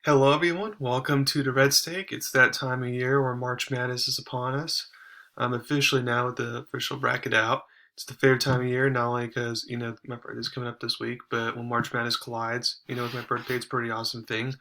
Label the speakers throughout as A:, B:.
A: Hello, everyone. Welcome to Durrett Steak. It's that time of year where March Madness is upon us. I'm officially now with the official bracket out. It's the favorite time of year, not only because my birthday's coming up this week, but when March Madness collides, with my birthday, it's a pretty awesome thing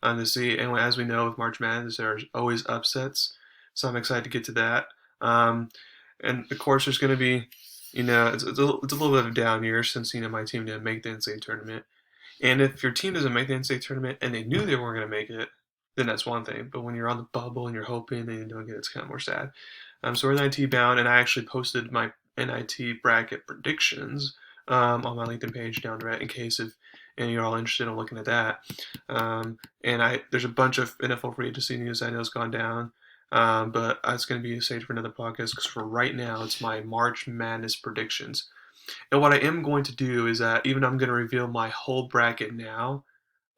A: to see. And as we know, with March Madness, there's always upsets, so I'm excited to get to that. Um, and of course, there's going to be, it's a little bit of a down year since my team didn't make the NCAA tournament. And if your team doesn't make the NCAA tournament and they knew they weren't going to make it, then that's one thing. But when you're on the bubble and you're hoping and you don't get it, it's kind of more sad. So we're NIT bound, and I actually posted my NIT bracket predictions on my LinkedIn page down there in case if and you're all interested in looking at that. And there's a bunch of NFL free agency news I know has gone down. But it's going to be a stage for another podcast because for right now, it's my March Madness predictions. And what I am going to do is that even though I'm going to reveal my whole bracket now,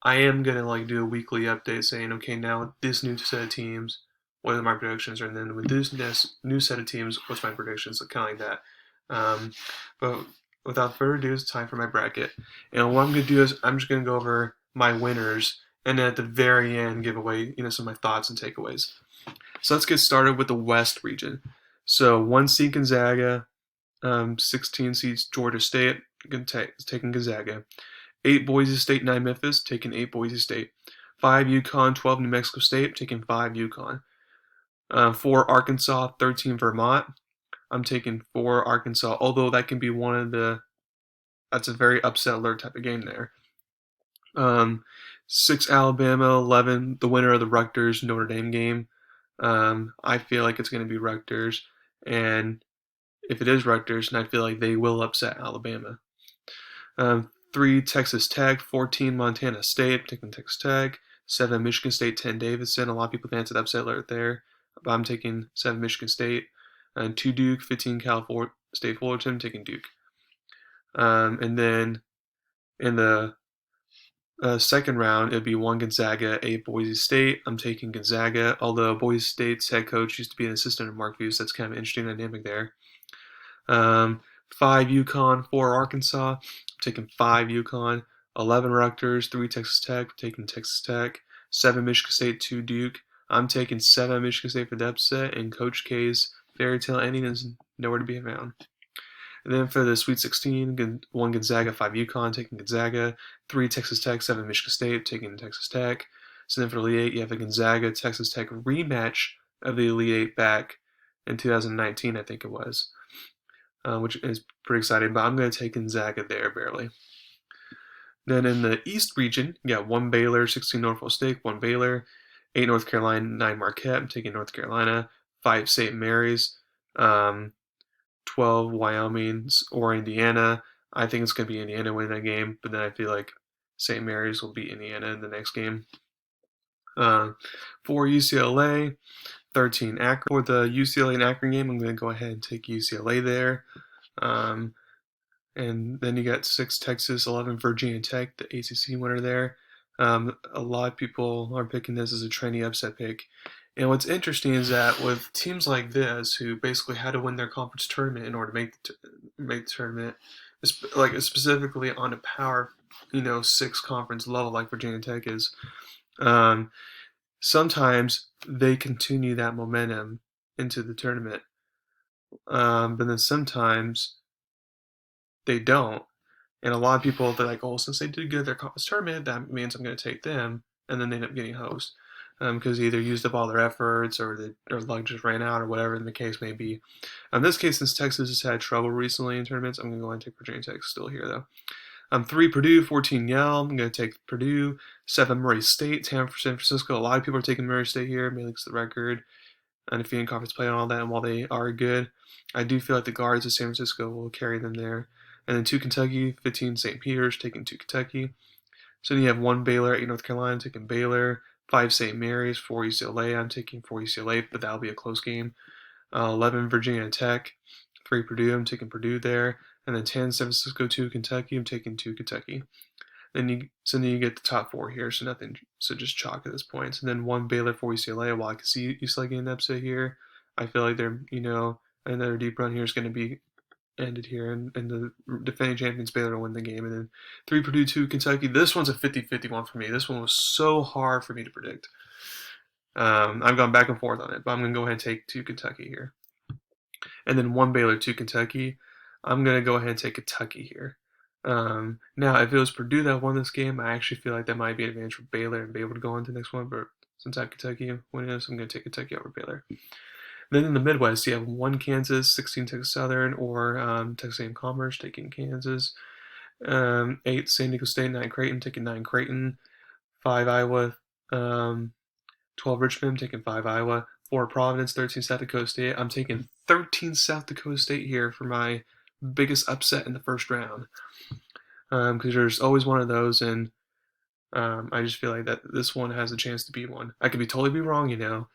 A: I am going to do a weekly update saying, okay, now this new set of teams, what are my predictions, and then with this new set of teams, what's my predictions, so kind of like that. But without further ado, it's time for my bracket. And what I'm going to do is I'm just going to go over my winners, and then at the very end, give away some of my thoughts and takeaways. So let's get started with the West region. So 1 seed Gonzaga, 16 seeds Georgia State, taking Gonzaga. 8 Boise State, 9 Memphis, taking 8 Boise State. 5 UConn, 12 New Mexico State, taking 5 UConn. 4 Arkansas, 13 Vermont. I'm taking 4 Arkansas, although that can be that's a very upset alert type of game there. 6 Alabama, 11 the winner of the Rutgers Notre Dame game. I feel like it's going to be Rutgers, and if it is Rutgers, and I feel like they will upset Alabama. 3 Texas Tech, 14 Montana State, taking Texas Tech. 7 Michigan State, 10 Davidson. A lot of people fancied upset alert there, but I'm taking 7 Michigan State. And 2 Duke, 15 Cal State Fullerton, taking Duke. And then in the second round, it'd be 1 Gonzaga, 8 Boise State. I'm taking Gonzaga, although Boise State's head coach used to be an assistant at Mark View, so that's kind of an interesting dynamic there. 5 UConn, 4 Arkansas. I'm taking 5 UConn. 11 Rutgers, 3 Texas Tech. Taking Texas Tech. 7 Michigan State, 2 Duke. I'm taking 7 Michigan State for the upset, and Coach K's fairy tale ending is nowhere to be found. And then for the Sweet 16, 1 Gonzaga, 5 UConn, taking Gonzaga. 3 Texas Tech, 7 Michigan State, taking Texas Tech. So then for the Elite 8, you have a Gonzaga Texas Tech rematch of the Elite 8 back in 2019, I think it was. Which is pretty exciting, but I'm going to take Gonzaga there barely. Then in the East region, you got 1 Baylor, 16 Norfolk State, 1 Baylor, 8 North Carolina, 9 Marquette. I'm taking North Carolina. 5 St. Mary's, 12 Wyoming or Indiana. I think it's going to be Indiana winning that game, but then I feel like St. Mary's will beat Indiana in the next game. 4 UCLA, 13 Akron. For the UCLA and Akron game, I'm going to go ahead and take UCLA there. And then you got 6 Texas, 11 Virginia Tech, the ACC winner there. A lot of people are picking this as a trendy upset pick. And what's interesting is that with teams like this, who basically had to win their conference tournament in order to make the tournament, like specifically on a Power, 6 conference level like Virginia Tech is, sometimes they continue that momentum into the tournament. But then sometimes they don't. And a lot of people, they're like, oh, since they did good at their conference tournament, that means I'm going to take them. And then they end up getting host because they either used up all their efforts or their luck just ran out or whatever the case may be. In this case, since Texas has had trouble recently in tournaments, I'm going to go ahead and take Virginia Tech still here, though. 3 Purdue, 14 Yale. I'm going to take Purdue. 7 Murray State, 10 for San Francisco. A lot of people are taking Murray State here, mainly because of the record, undefeated conference play and all that. And while they are good, I do feel like the guards of San Francisco will carry them there. And then 2 Kentucky, 15 St. Peter's, taking 2 Kentucky. So then you have 1 Baylor, 8 North Carolina, taking Baylor. 5 St. Mary's, 4 UCLA. I'm taking 4 UCLA, but that'll be a close game. 11 Virginia Tech, 3 Purdue. I'm taking Purdue there. And then 10 San Francisco, 2 Kentucky. I'm taking 2 Kentucky. Then you get the top 4 here, so nothing, so just chalk at this point. And then 1 Baylor, 4 UCLA. While I can see UCLA getting an upset here, I feel like they're, another deep run here is going to be ended here, and the defending champions Baylor will win the game. And then 3 Purdue, 2 Kentucky. This one's a 50-50 one for me. This one was so hard for me to predict. I've gone back and forth on it, but I'm going to go ahead and take 2 Kentucky here. And then 1 Baylor, 2 Kentucky. I'm going to go ahead and take Kentucky here. Now, if it was Purdue that won this game, I actually feel like that might be an advantage for Baylor and be able to go on to the next one. But since I have Kentucky winning this, I'm going to take Kentucky over Baylor. Then in the Midwest, you have 1 Kansas, 16 Texas Southern, or Texas A&M Commerce taking Kansas. 8 San Diego State, 9 Creighton taking 9 Creighton. 5 Iowa, 12 Richmond taking 5 Iowa. 4 Providence, 13 South Dakota State. I'm taking 13 South Dakota State here for my biggest upset in the first round. Because there's always one of those, and I just feel like that this one has a chance to be one. I could be wrong.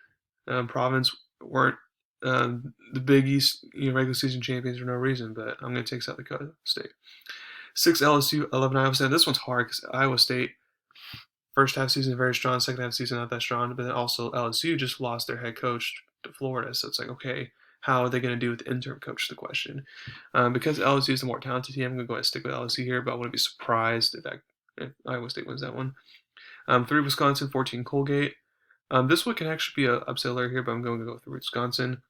A: Providence weren't the Big East regular season champions for no reason, but I'm going to take South Dakota State. 6 LSU, 11 Iowa State. This one's hard because Iowa State first half season very strong, second half season not that strong, but then also LSU just lost their head coach to Florida, so it's like, okay, how are they going to do with the interim coach is the question. Because LSU is the more talented team, I'm going to go ahead and stick with LSU here, but I wouldn't be surprised if Iowa State wins that one. 3 Wisconsin, 14 Colgate. This one can actually be an upset alert here, but I'm going to go through Wisconsin.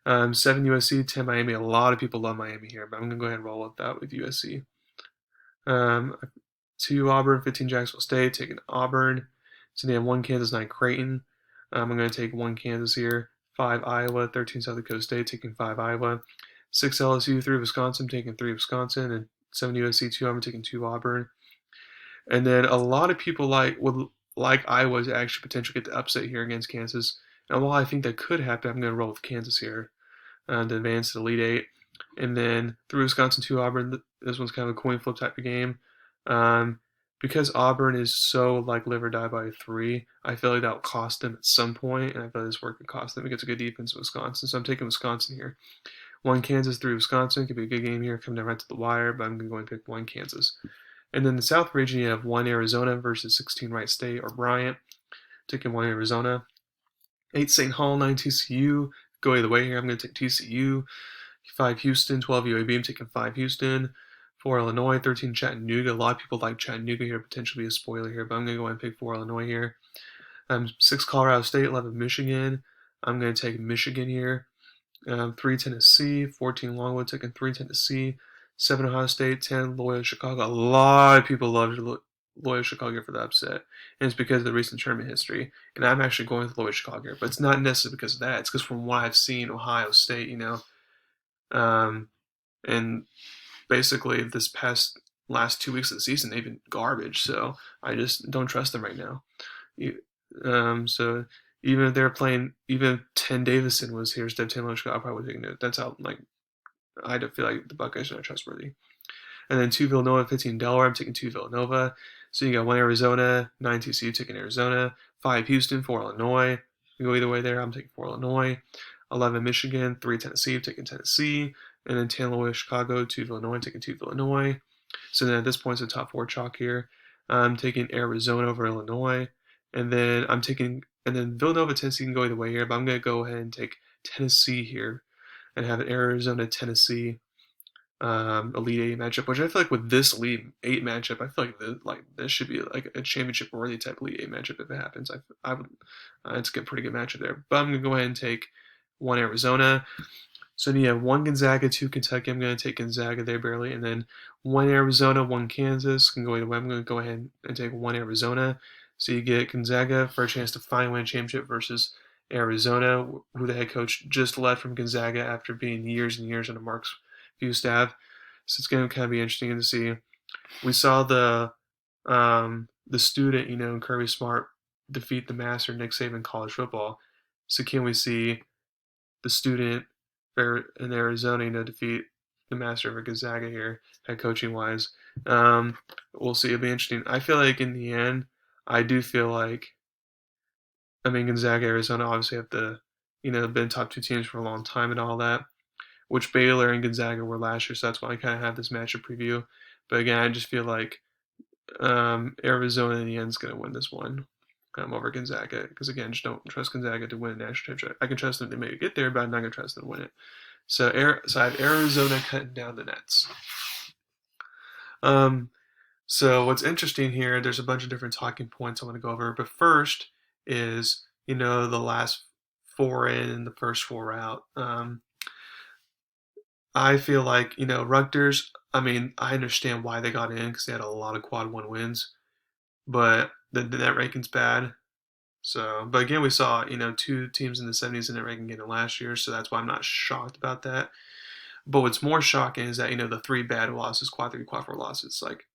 A: 7 USC, 10 Miami. A lot of people love Miami here, but I'm going to go ahead and roll with that with USC. 2 Auburn, 15 Jacksonville State, taking Auburn. So they have 1 Kansas, 9 Creighton. I'm going to take 1 Kansas here. 5 Iowa, 13 South Dakota State, taking 5 Iowa. 6 LSU, 3 Wisconsin, taking 3 Wisconsin. And 7 USC, 2 Auburn, taking 2 Auburn. And then a lot of people would like Iowa to actually potentially get the upset here against Kansas. And while I think that could happen, I'm going to roll with Kansas here to advance to the Elite Eight. And then 3 Wisconsin, 2 Auburn. This one's kind of a coin flip type of game. Because Auburn is so like live or die by 3, I feel like that will cost them at some point, and I feel like this work could cost them against a good defense in Wisconsin. So I'm taking Wisconsin here. 1 Kansas, 3 Wisconsin. Could be a good game here, coming down right to the wire, but I'm going to go and pick 1 Kansas. And then the South region, you have 1 Arizona versus 16 Wright State or Bryant. Taking 1 Arizona. 8 St. Paul, 9 TCU. Go either way here. I'm going to take TCU. 5 Houston, 12 UAB. I'm taking 5 Houston. 4 Illinois, 13 Chattanooga. A lot of people like Chattanooga here, potentially be a spoiler here, but I'm going to go ahead and pick 4 Illinois here. 6 Colorado State, 11 Michigan. I'm going to take Michigan here. 3 Tennessee, 14 Longwood, taking 3 Tennessee. 7 Ohio State, 10 Loyola Chicago. A lot of people love Loyola Chicago for the upset, and it's because of the recent tournament history. And I'm actually going with Loyola Chicago, but it's not necessarily because of that. It's because from what I've seen, Ohio State, and basically this last 2 weeks of the season, they've been garbage. So I just don't trust them right now. So even if they're playing, even if 10 Davison was here instead of 10 Chicago, I probably wouldn't take it. That's how I feel like the Buckeyes are not trustworthy. And then 2 Villanova, 15 Delaware. I'm taking 2 Villanova. So you got 1 Arizona, 9 TCU, taking Arizona. 5 Houston, 4 Illinois. You go either way there. I'm taking 4 Illinois. 11 Michigan, 3 Tennessee. I'm taking Tennessee. And then 10 Loyola Chicago, 2 Illinois. I'm taking 2 Illinois. So then at this point, it's the top 4 chalk here. I'm taking Arizona over Illinois. And then Villanova, Tennessee can go either way here, but I'm going to go ahead and take Tennessee here and have an Arizona Tennessee Elite Eight matchup, which I feel like with this Elite Eight matchup, I feel like this should be like a championship worthy type Elite Eight matchup if it happens. I would it's a pretty good matchup there. But I'm gonna go ahead and take 1 Arizona. So then you have 1 Gonzaga, 2 Kentucky. I'm gonna take Gonzaga there barely, and then 1 Arizona, 1 Kansas. Can go either way. I'm gonna go ahead and take 1 Arizona. So you get Gonzaga for a chance to finally win a championship versus Arizona, who the head coach just left from Gonzaga after being years and years under Mark's Few staff. So it's going to kind of be interesting to see. We saw the student, Kirby Smart defeat the master Nick Saban in college football. So can we see the student in Arizona, defeat the master of Gonzaga here, head coaching wise? We'll see. It'll be interesting. I feel like in the end, I do feel like, Gonzaga, Arizona obviously have been top 2 teams for a long time and all that, which Baylor and Gonzaga were last year, so that's why I kind of have this matchup preview. But again, I just feel like Arizona in the end is going to win this one over Gonzaga, because again, just don't trust Gonzaga to win a national championship. I can trust them to maybe get there, but I'm not going to trust them to win it. So I have Arizona cutting down the Nets. Um, so what's interesting here, there's a bunch of different talking points I want to go over. But first is, the last four in and the first four out. I feel like, Rutgers, I mean, I understand why they got in because they had a lot of quad one wins, but the net ranking's bad. So, but again, we saw, two teams in the 70s in net ranking getting last year, so that's why I'm not shocked about that. But what's more shocking is that, the three bad losses, quad three, quad four losses, like,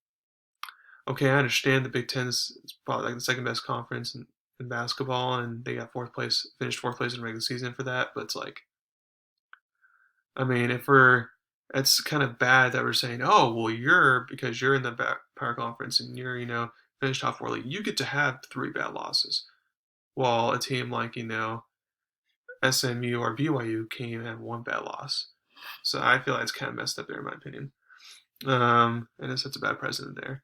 A: okay, I understand the Big Ten is probably like the second best conference in basketball, and they got finished fourth place in regular season for that. But it's like, I mean, it's kind of bad that we're saying, oh, well, because you're in the power conference and you're, finished top four, like you get to have three bad losses, while a team like, SMU or BYU can't even have one bad loss. So I feel like it's kind of messed up there, in my opinion. And it sets a bad precedent there.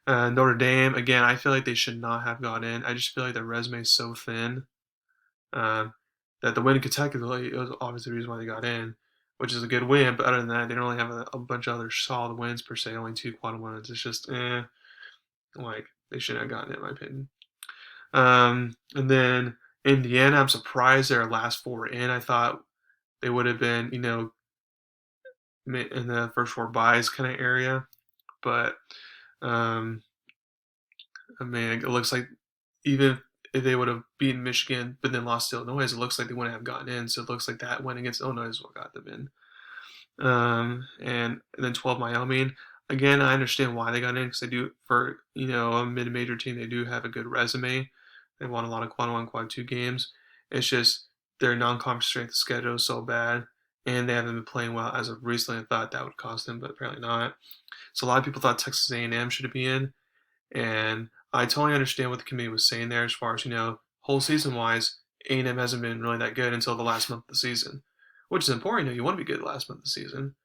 A: Notre Dame, again, I feel like they should not have got in. I just feel like their resume is so thin uh, that the win in Kentucky was obviously the reason why they got in, which is a good win. But other than that, they don't really have a bunch of other solid wins per se. Only two quad wins. It's just like they shouldn't have gotten it, in my opinion. And then Indiana, I'm surprised their last four were in. I thought they would have been, in the first four buys kind of area, but um, I mean, it looks like even if they would have beaten Michigan but then lost to Illinois, it looks like they wouldn't have gotten in. So it looks like that win against Illinois is what got them in. And then 12 Wyoming. Again, I understand why they got in because they do, for a mid-major team, they do have a good resume. They won a lot of quad one, quad two games. It's just their non-conference strength of schedule is so bad, and they haven't been playing well as of recently. I thought that would cost them, but apparently not. So a lot of people thought Texas A&M should be in, and I totally understand what the committee was saying there as far as, whole season wise, A&M hasn't been really that good until the last month of the season, which is important. You want to be good the last month of the season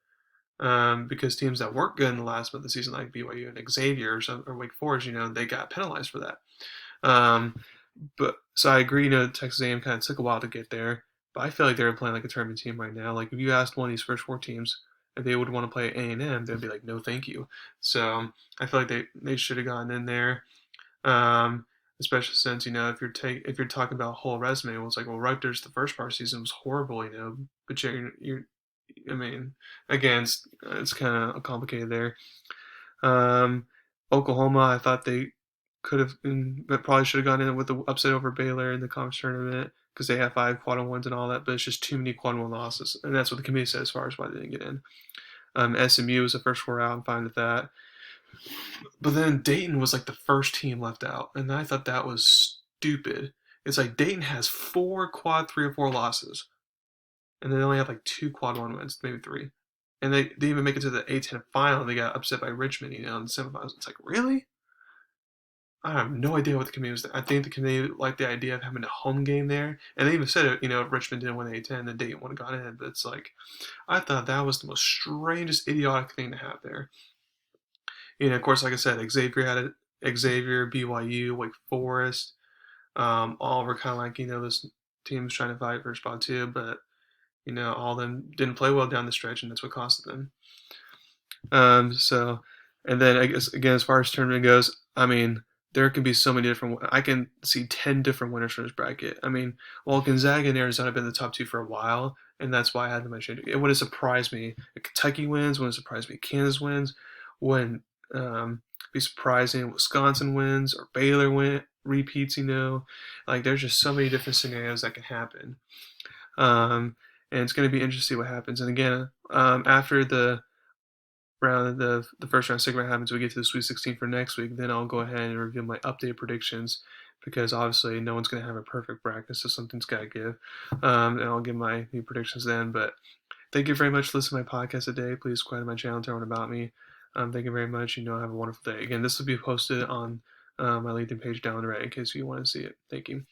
A: because teams that weren't good in the last month of the season, like BYU and Xavier or Wake Forest, they got penalized for that. Um, but so I agree, Texas A&M kind of took a while to get there, but I feel like they're playing like a tournament team right now. Like if you asked one of these first four teams if they would want to play A&M, they'd be like, no, thank you. So I feel like they should have gotten in there. Um, Especially since if you're talking about whole resume, well, it's like, well, Rutgers the first part of the season was horrible, but you're I mean, again, it's kind of complicated there. Um, Oklahoma, I thought they could have been, but probably should have gone in with the upset over Baylor in the conference tournament because they have five quad ones and all that, but it's just too many quad one losses, and that's what the committee said as far as why they didn't get in. SMU was the first four out. I'm fine with that. But then Dayton was like the first team left out, and I thought that was stupid. It's like Dayton has four quad three or four losses, and they only have like two quad one wins, maybe three. And they even make it to the A10 final. They got upset by Richmond, in the semifinals. It's like, really? I have no idea what the committee was. I think the committee liked the idea of having a home game there. And they even said it, if Richmond didn't win the A10, then Dayton would have gone in. But it's like, I thought that was the most strangest, idiotic thing to have there. Of course, like I said, Xavier had it. Xavier, BYU, Wake Forest, all were kind of like, those teams trying to fight for a spot too. But, all of them didn't play well down the stretch, and that's what costed them. So, and then I guess again, as far as tournament goes, I mean, there can be so many different. I can see 10 different winners from this bracket. I mean, well, Gonzaga and Arizona have been the top two for a while, and that's why I had them on It would have surprised me if Kentucky wins. Wouldn't surprise me. Kansas wins. Wouldn't be surprising. Wisconsin wins or Baylor repeats. Like there's just so many different scenarios that can happen. And it's going to be interesting to see what happens. And again, after the the first round, second round happens, we get to the Sweet 16 for next week, then I'll go ahead and reveal my updated predictions because obviously no one's going to have a perfect bracket, so something's got to give. And I'll give my new predictions then. But thank you very much for listening to my podcast today. Please subscribe to my channel, tell everyone about me. Thank you very much. Have a wonderful day. Again, this will be posted on my LinkedIn page down the right in case you want to see it. Thank you.